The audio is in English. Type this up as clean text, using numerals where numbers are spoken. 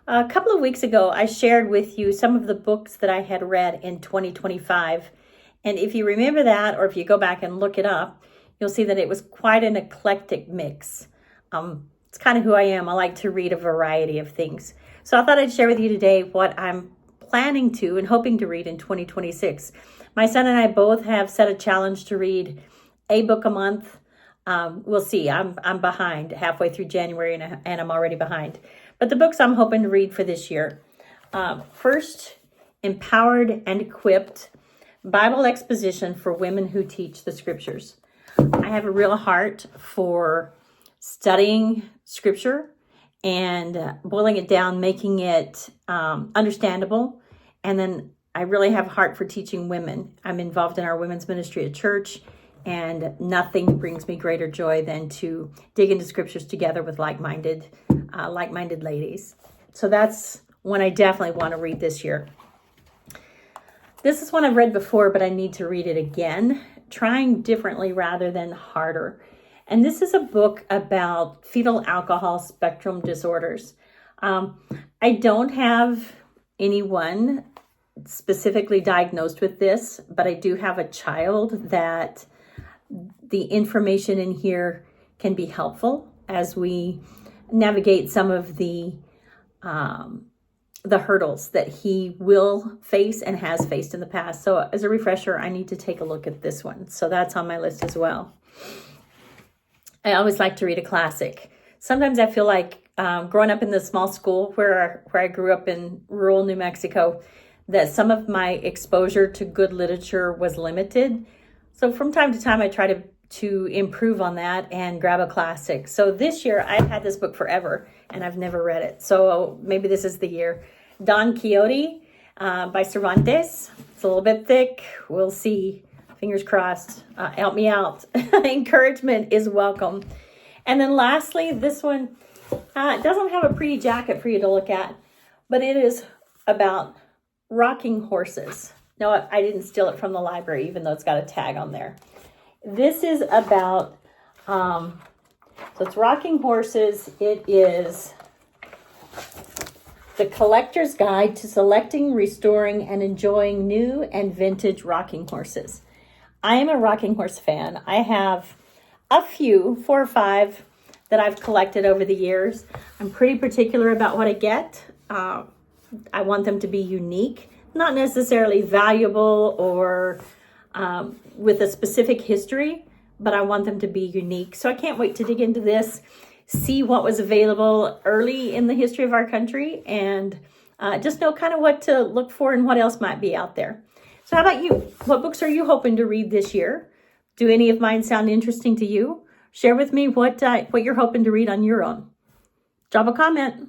A couple of weeks ago, I shared with you some of the books that I had read in 2025. And if you remember that, or if you go back and look it up, you'll see that it was quite an eclectic mix. It's kind of who I am. I like to read a variety of things. So I thought I'd share with you today what I'm planning to and hoping to read in 2026. My son and I both have set a challenge to read a book a month. We'll see. I'm behind halfway through January and I'm already behind. But the books I'm hoping to read for this year. First, Empowered and Equipped, Bible Exposition for Women Who Teach the Scriptures. I have a real heart for studying Scripture and boiling it down, making it understandable. And then I really have a heart for teaching women. I'm involved in our women's ministry at church, and nothing brings me greater joy than to dig into Scriptures together with like-minded ladies. So that's one I definitely want to read this year. This is one I've read before, but I need to read it again, trying differently rather than harder. And this is a book about fetal alcohol spectrum disorders. I don't have anyone specifically diagnosed with this, but I do have a child that the information in here can be helpful as we navigate some of the hurdles that he will face and has faced in the past. So as a refresher, I need to take a look at this one. So that's on my list as well. I always like to read a classic. Sometimes I feel like growing up in the small school where I grew up in rural New Mexico, that some of my exposure to good literature was limited. So from time to time, I try to improve on that and grab a classic. So this year, I've had this book forever, and I've never read it. So maybe this is the year. Don Quixote by Cervantes. It's a little bit thick. We'll see. Fingers crossed. Help me out. Encouragement is welcome. And then lastly, this one doesn't have a pretty jacket for you to look at, but it is about rocking horses. No, I didn't steal it from the library, even though it's got a tag on there. This is about, so it's Rocking Horses. It is the Collector's Guide to Selecting, Restoring, and Enjoying New and Vintage Rocking Horses. I am a rocking horse fan. I have a few, 4 or 5, that I've collected over the years. I'm pretty particular about what I get. I want them to be unique, not necessarily valuable or with a specific history, but I want them to be unique. So I can't wait to dig into this, see what was available early in the history of our country, and just know kind of what to look for and what else might be out there. So how about you? What books are you hoping to read this year? Do any of mine sound interesting to you? Share with me what you're hoping to read on your own. Drop a comment.